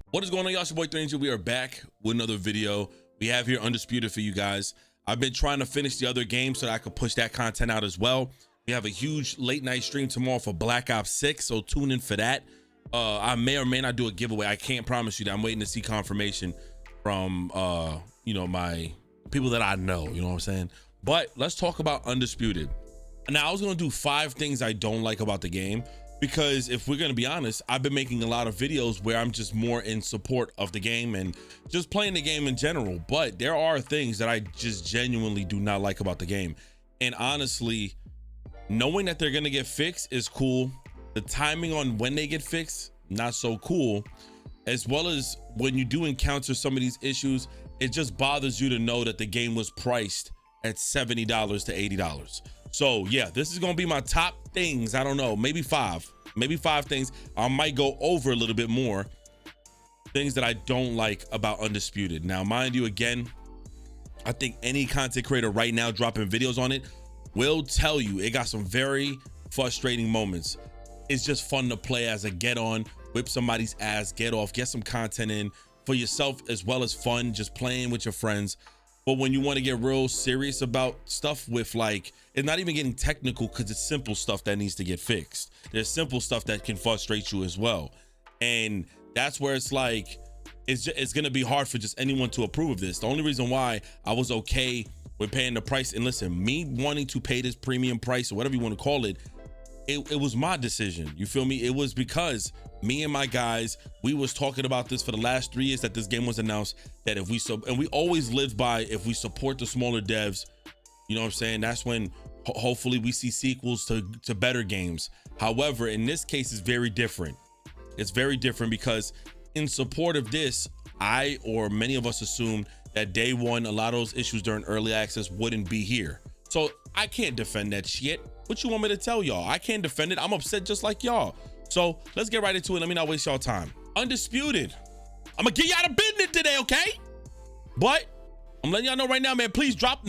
What is going on, y'all? It's your boy 3Angel. We are back with another video. We have here Undisputed for you guys. I've been trying to finish the other game so that I could push that content out as well. We have a huge late night stream tomorrow for Black Ops 6, so tune in for that. I may or may not do a giveaway. I can't promise you that. I'm waiting to see confirmation from you know, my people that I know, you know what I'm saying? But let's talk about Undisputed. Now, I was gonna do 5 things I don't like about the game, because if we're gonna be honest, I've been making a lot of videos where I'm just more in support of the game and just playing the game in general. But there are things that I just genuinely do not like about the game. And honestly, knowing that they're gonna get fixed is cool. The timing on when they get fixed, not so cool. As well as when you do encounter some of these issues, it just bothers you to know that the game was priced at $70 to $80. So yeah, this is gonna be my top things. I don't know, maybe 5 things. I might go over a little bit more things that I don't like about Undisputed. Now, mind you, again, I think any content creator right now dropping videos on it will tell you it got some very frustrating moments. It's just fun to play as a get on, whip somebody's ass, get off, get some content in for yourself, as well as fun, just playing with your friends. But when you want to get real serious about stuff with, like, it's not even getting technical, because it's simple stuff that needs to get fixed. There's simple stuff that can frustrate you as well. And that's where it's like, it's going to be hard for just anyone to approve of this. The only reason why I was okay with paying the price, and listen, me wanting to pay this premium price or whatever you want to call it, it was my decision. You feel me? It was because me and my guys, we was talking about this for the last 3 years that this game was announced, that if we and we always lived by, if we support the smaller devs, you know what I'm saying, that's when hopefully we see sequels to better games. However, in this case, it's very different. It's very different because in support of this, I, or many of us, assumed that day one, a lot of those issues during early access wouldn't be here. So I can't defend that shit. What you want me to tell y'all? I can't defend it. I'm upset just like y'all. So let's get right into it. Let me not waste y'all time. Undisputed. I'm gonna get y'all the business today, okay? But I'm letting y'all know right now, man, please drop.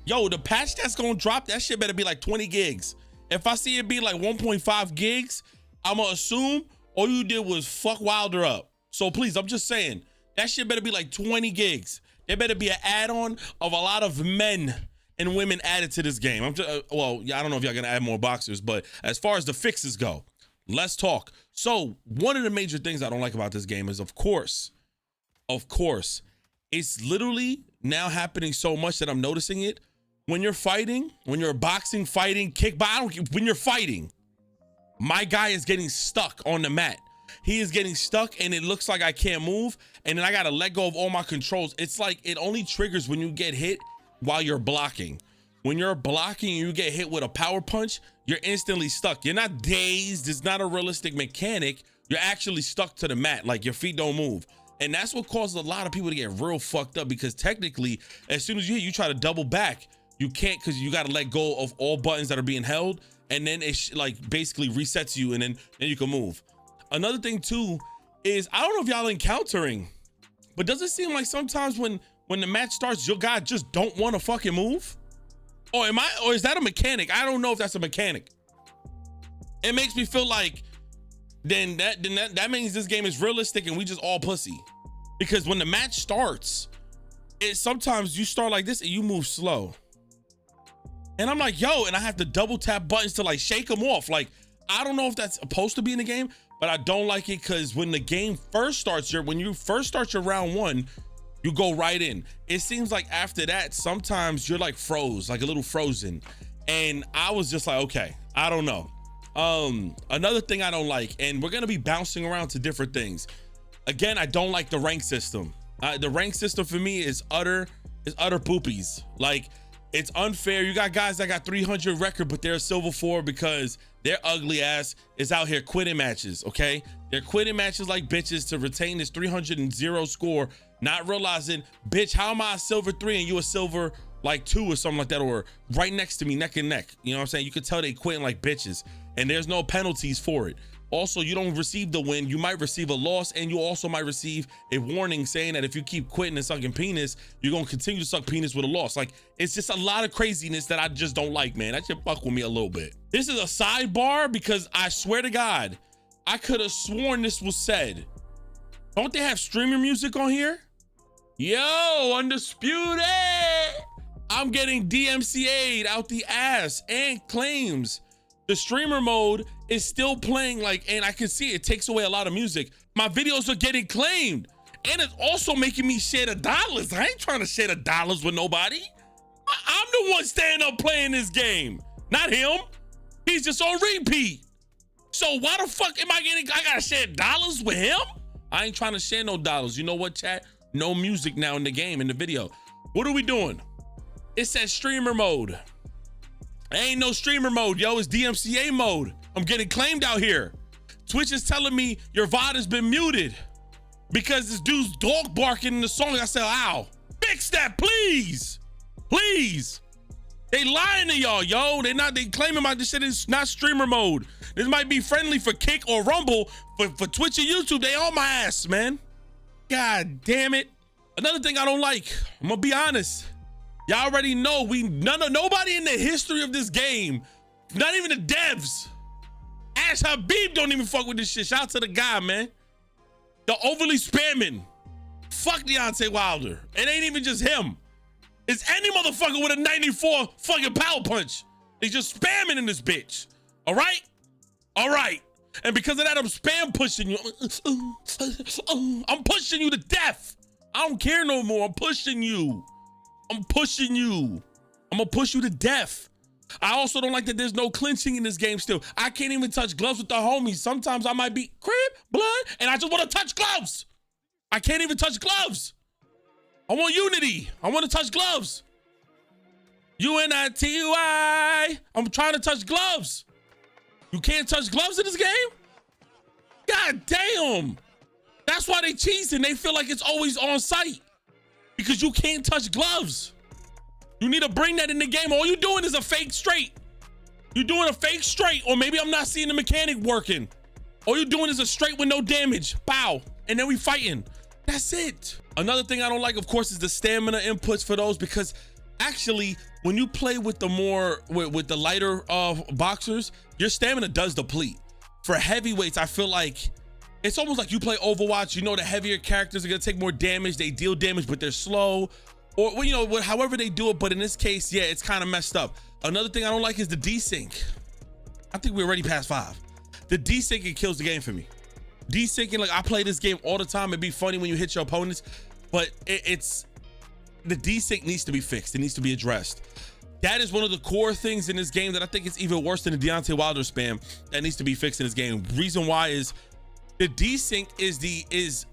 Yo, the patch that's gonna drop, that shit better be like 20 gigs. If I see it be like 1.5 gigs, I'm gonna assume all you did was fuck Wilder up. So please, I'm just saying, that shit better be like 20 gigs. There better be an add-on of a lot of men and women added to this game. I'm just, well, I don't know if y'all gonna add more boxers, but as far as the fixes go, let's talk. So one of the major things I don't like about this game is, of course, it's literally now happening so much that I'm noticing it. When you're fighting, when you're boxing, fighting, when you're fighting, my guy is getting stuck on the mat. He is getting stuck and it looks like I can't move. And then I gotta let go of all my controls. It's like it only triggers when you get hit while you're blocking. When you're blocking and you get hit with a power punch, you're instantly stuck. You're not dazed. It's not a realistic mechanic. You're actually stuck to the mat, like your feet don't move. And that's what causes a lot of people to get real fucked up, because technically, as soon as you hit, you try to double back, you can't, because you got to let go of all buttons that are being held, and then it like basically resets you, and then you can move. Another thing too is, I don't know if y'all encountering, but does it seem like sometimes when the match starts, your guy just don't want to fucking move? Or is that a mechanic? I don't know if that's a mechanic. It makes me feel like then that means this game is realistic and we just all pussy. Because when the match starts, sometimes you start like this and you move slow. And I'm like, yo, and I have to double tap buttons to like shake them off. Like, I don't know if that's supposed to be in the game, but I don't like it, because when the game first starts, when you first start your round one, you go right in. It seems like after that, sometimes you're like froze, like a little frozen. And I was just like, okay, I don't know. Another thing I don't like, and we're gonna be bouncing around to different things. Again, I don't like the rank system. The rank system for me is utter poopies. Like, it's unfair. You got guys that got 300 record, but they're a silver 4 because their ugly ass is out here quitting matches, okay? They're quitting matches like bitches to retain this 300 score, not realizing, bitch, how am I a silver 3 and you a silver like 2 or something like that, or right next to me, neck and neck. You know what I'm saying? You could tell they quitting like bitches, and there's no penalties for it. Also, you don't receive the win, you might receive a loss, and you also might receive a warning saying that if you keep quitting and sucking penis, you're gonna continue to suck penis with a loss. Like, it's just a lot of craziness that I just don't like, man. That should fuck with me a little bit. This is a sidebar because I swear to God, I could have sworn this was said. Don't they have streamer music on here? Yo, Undisputed! I'm getting DMCA'd out the ass and claims. The streamer mode is still playing and I can see it takes away a lot of music. My videos are getting claimed. And it's also making me share the dollars. I ain't trying to share the dollars with nobody. I'm the one staying up playing this game, not him. He's just on repeat. So why the fuck am I gotta share dollars with him? I ain't trying to share no dollars. You know what, chat? No music now in the game, in the video. What are we doing? It says streamer mode. Ain't no streamer mode, yo. It's DMCA mode. I'm getting claimed out here. Twitch is telling me your VOD has been muted because this dude's dog barking in the song. I said, ow, fix that, please. Please. They lying to y'all, yo. They claiming this shit is not streamer mode. This might be friendly for Kick or Rumble. For Twitch and YouTube, they on my ass, man. God damn it. Another thing I don't like, I'm gonna be honest. Y'all already know nobody in the history of this game, not even the devs. Ash Habib don't even fuck with this shit. Shout out to the guy, man. The overly spamming. Fuck Deontay Wilder. It ain't even just him. It's any motherfucker with a 94 fucking power punch. They just spamming in this bitch. All right? All right. And because of that, I'm spam pushing you. I'm pushing you to death. I don't care no more. I'm pushing you. I'm pushing you. I'm gonna push you to death. I also don't like that there's no clinching in this game still. I can't even touch gloves with the homies. Sometimes I might be crib, blood, and I just want to touch gloves. I can't even touch gloves. I want unity. I want to touch gloves. UNITY. I'm trying to touch gloves. You can't touch gloves in this game? God damn. That's why they cheating. They feel like it's always on site because you can't touch gloves. You need to bring that in the game. All you're doing is a fake straight. You're doing a fake straight, or maybe I'm not seeing the mechanic working. All you're doing is a straight with no damage. Bow. And then we fighting. That's it. Another thing I don't like, of course, is the stamina inputs for those, because actually, when you play with the with the lighter boxers, your stamina does deplete. For heavyweights, I feel like it's almost like you play Overwatch. You know the heavier characters are gonna take more damage. They deal damage, but they're slow. Or, well, you know, however they do it. But in this case, yeah, it's kind of messed up. Another thing I don't like is the desync. I think we're already past 5. The desyncing kills the game for me. Desyncing, like, I play this game all the time. It'd be funny when you hit your opponents, but it's the desync needs to be fixed. It needs to be addressed. That is one of the core things in this game that I think is even worse than the Deontay Wilder spam that needs to be fixed in this game. Reason why is the desync is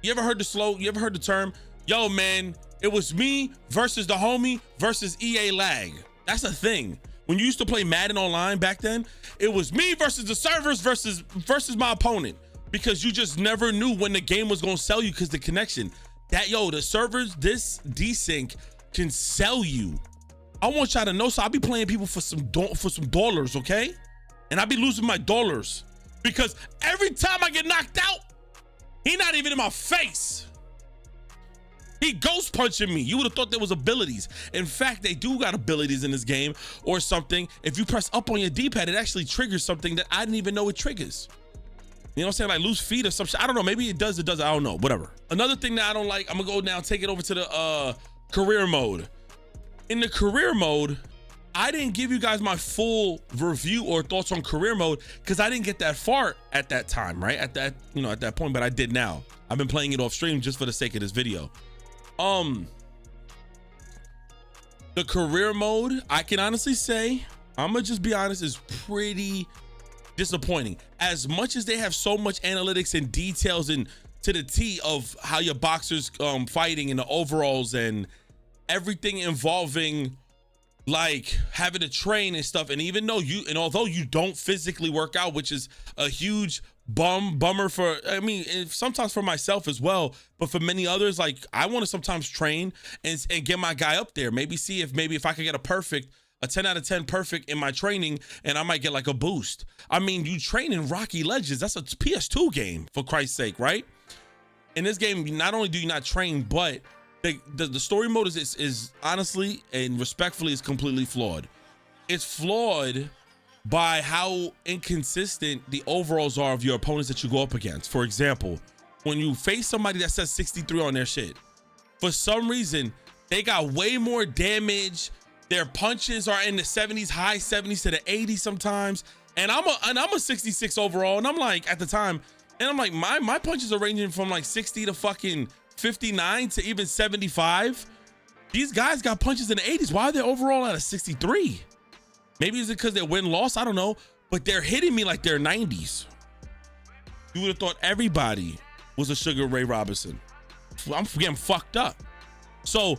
you ever heard the term, yo man, it was me versus the homie versus EA lag. That's a thing. When you used to play Madden online back then, it was me versus the servers versus my opponent, because you just never knew when the game was gonna sell you because the connection. The servers, this desync can sell you. I want y'all to know, so I'll be playing people for some dollars, okay? And I'll be losing my dollars because every time I get knocked out, he not even in my face. He ghost punching me. You would have thought there was abilities. In fact, they do got abilities in this game or something. If you press up on your D-pad, it actually triggers something that I didn't even know it triggers. You know what I'm saying? Like loose feet or some shit. I don't know. Maybe it does. I don't know. Whatever. Another thing that I don't like, I'm gonna go now, take it over to the career mode. In the career mode, I didn't give you guys my full review or thoughts on career mode because I didn't get that far at that time, right? At that point, but I did now. I've been playing it off stream just for the sake of this video. The career mode, I can honestly say, I'm gonna just be honest, is pretty disappointing. As much as they have so much analytics and details and to the T of how your boxers fighting in the overalls and everything involving like having to train and stuff, and even though although you don't physically work out, which is a huge bummer for, I mean, sometimes for myself as well, but for many others, like I want to sometimes train and get my guy up there, maybe see if I could get a 10 out of 10 perfect in my training, and I might get like a boost. I mean, you train in Rocky Legends, that's a PS2 game, for Christ's sake, right? In this game, not only do you not train, but the story mode is honestly and respectfully is completely flawed. It's flawed by how inconsistent the overalls are of your opponents that you go up against. For example, when you face somebody that says 63 on their shit, for some reason, they got way more damage. Their punches are in the 70s, high 70s to the 80s sometimes. And I'm a 66 overall. And I'm like, at the time, and I'm like, my punches are ranging from like 60 to fucking 59 to even 75. These guys got punches in the 80s. Why are they overall at a 63? Maybe it's because they're win-loss, I don't know. But they're hitting me like they're 90s. You would have thought everybody was a Sugar Ray Robinson. I'm getting fucked up. So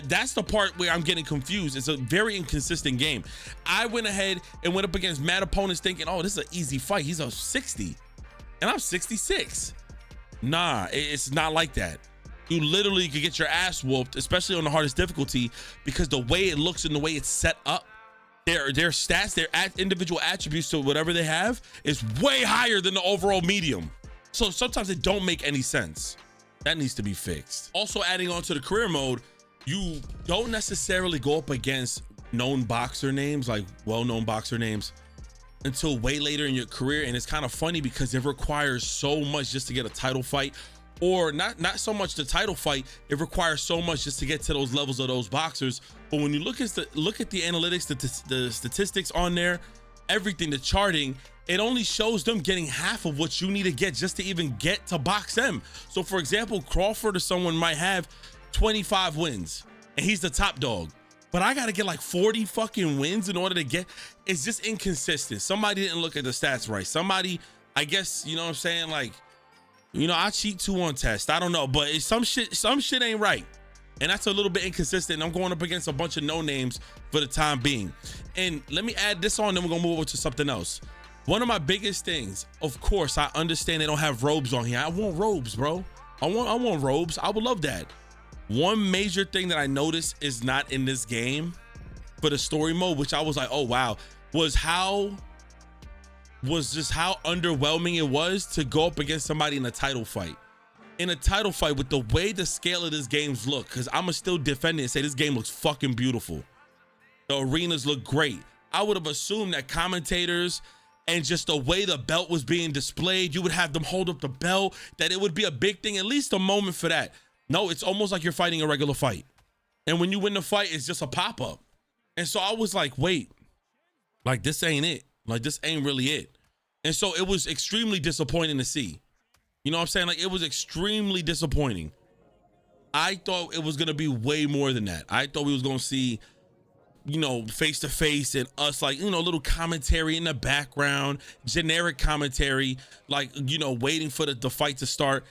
that's the part where I'm getting confused. It's a very inconsistent game. I went ahead and went up against mad opponents thinking, oh, this is an easy fight. He's a 60 and I'm 66. Nah, it's not like that. You literally could get your ass whooped, especially on the hardest difficulty, because the way it looks and the way it's set up, their stats, their individual attributes to whatever they have is way higher than the overall medium. So sometimes it don't make any sense. That needs to be fixed. Also, adding on to the career mode, you don't necessarily go up against known boxer names, like well-known boxer names, until way later in your career. And it's kind of funny because it requires so much just to get a title fight, or not so much the title fight. It requires so much just to get to those levels of those boxers. But when you look at the analytics, the statistics on there, everything, the charting, it only shows them getting half of what you need to get just to even get to box them. So for example, Crawford or someone might have 25 wins and he's the top dog, but I got to get like 40 fucking wins in order to get. It's just inconsistent. Somebody didn't look at the stats right. Somebody, I guess, you know what I'm saying? Like, you know, I cheat too on test. I don't know, but it's some shit ain't right. And that's a little bit inconsistent. I'm going up against a bunch of no names for the time being. And let me add this on, then we're gonna move over to something else. One of my biggest things, of course, I understand they don't have robes on here. I want robes, bro. I want robes. I would love that. One major thing that I noticed is not in this game for the story mode, which I was like, oh wow, was just how underwhelming it was to go up against somebody in a title fight. In a title fight, with the way the scale of this games look, because I'ma still defend it and say this game looks fucking beautiful. The arenas look great. I would have assumed that commentators and just the way the belt was being displayed, you would have them hold up the belt, that it would be a big thing, at least a moment for that. No, it's almost like you're fighting a regular fight. And when you win the fight, it's just a pop-up. And so I was like, wait, like this ain't it. Like this ain't really it. And so it was extremely disappointing to see. You know what I'm saying? Like it was extremely disappointing. I thought it was gonna be way more than that. I thought we was gonna see, you know, face to face and us, like, you know, little commentary in the background, generic commentary, like, you know, waiting for the fight to start.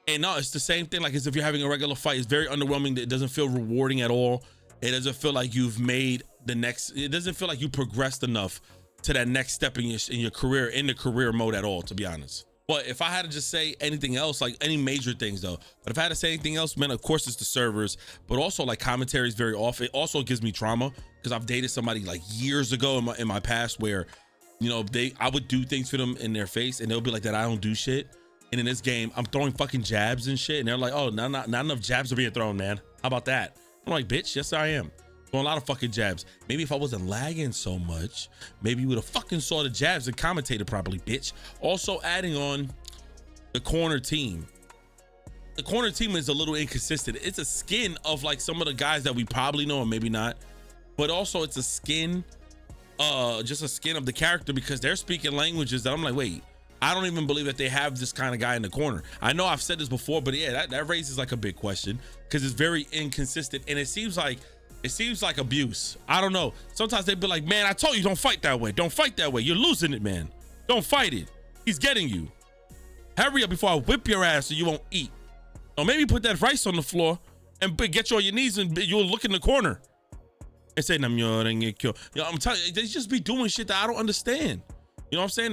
And no, it's the same thing, like as if you're having a regular fight. It's very underwhelming. It doesn't feel rewarding at all. It doesn't feel like you've made the next, it doesn't feel like you progressed enough to that next step in your career, in the career mode at all, to be honest. But if I had to just say anything else, like any major things though, but if I had to say anything else, man, of course it's the servers, but also like commentary is very off. It also gives me trauma because I've dated somebody like years ago in my past where, you know, I would do things for them in their face and they'll be like that I don't do shit. And in this game, I'm throwing fucking jabs and shit. And they're like, oh, not enough jabs are being thrown, man. How about that? I'm like, bitch, yes, I am. Throwing a lot of fucking jabs. Maybe if I wasn't lagging so much, maybe you would have fucking saw the jabs and commentated properly, bitch. Also adding on the corner team. The corner team is a little inconsistent. It's a skin of like some of the guys that we probably know and maybe not. But also it's a skin, just a skin of the character because they're speaking languages that I'm like, wait, I don't even believe that they have this kind of guy in the corner. I know I've said this before, but yeah, that raises like a big question because it's very inconsistent and it seems like abuse. I don't know. Sometimes they'd be like, man, I told you don't fight that way. Don't fight that way. You're losing it, man. Don't fight it. He's getting you. Hurry up before I whip your ass so you won't eat. Or maybe put that rice on the floor and get you on your knees and you'll look in the corner and say, I'm telling you, they just be doing shit that I don't understand. You know what I'm saying?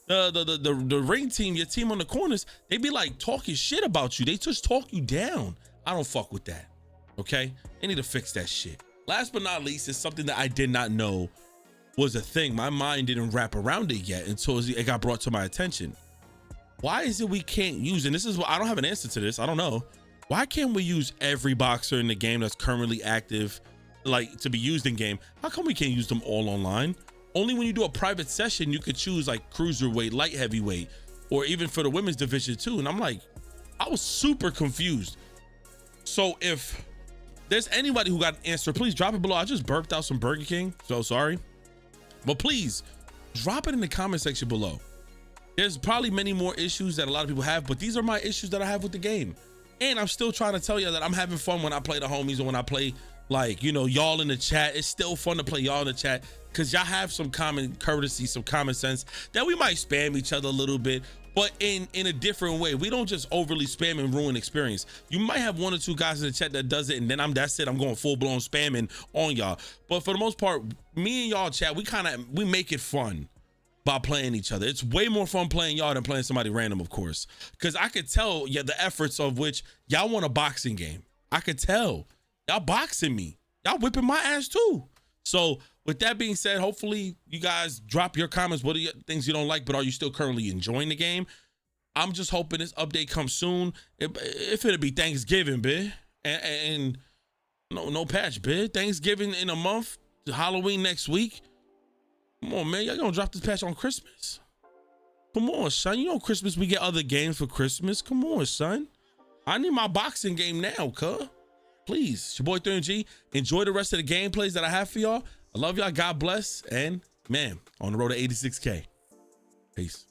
The ring team, your team on the corners, they be like talking shit about you. They just talk you down. I don't fuck with that. Okay? They need to fix that shit. Last but not least is something that I did not know was a thing. My mind didn't wrap around it yet until it got brought to my attention. Why is it we can't use, and this is what I don't have an answer to this. I don't know. Why can't we use every boxer in the game that's currently active, like to be used in game? How come we can't use them all online? Only when you do a private session, you could choose like cruiserweight, light heavyweight, or even for the women's division too. And I'm like, I was super confused. So if there's anybody who got an answer, please drop it below. I just burped out some Burger King, so sorry. But please drop it in the comment section below. There's probably many more issues that a lot of people have, but these are my issues that I have with the game. And I'm still trying to tell you that I'm having fun when I play the homies and when I play, like, you know, y'all in the chat. It's still fun to play y'all in the chat because y'all have some common courtesy, some common sense that we might spam each other a little bit, but in a different way. We don't just overly spam and ruin experience. You might have one or two guys in the chat that does it, and then that's it. I'm going full blown spamming on y'all. But for the most part, me and y'all chat, we make it fun by playing each other. It's way more fun playing y'all than playing somebody random, of course. Because I could tell the efforts of which y'all want a boxing game. I could tell y'all boxing me. Y'all whipping my ass too. So with that being said, hopefully you guys drop your comments. What are your things you don't like, but are you still currently enjoying the game? I'm just hoping this update comes soon. If it'll be Thanksgiving, bitch, and no patch, bitch. Thanksgiving in a month, Halloween next week. Come on, man. Y'all gonna drop this patch on Christmas? Come on, son. You know Christmas, we get other games for Christmas. Come on, son. I need my boxing game now, cuz. Please, it's your boy 3G. Enjoy the rest of the gameplays that I have for y'all. I love y'all. God bless. And, man, on the road to 86K. Peace.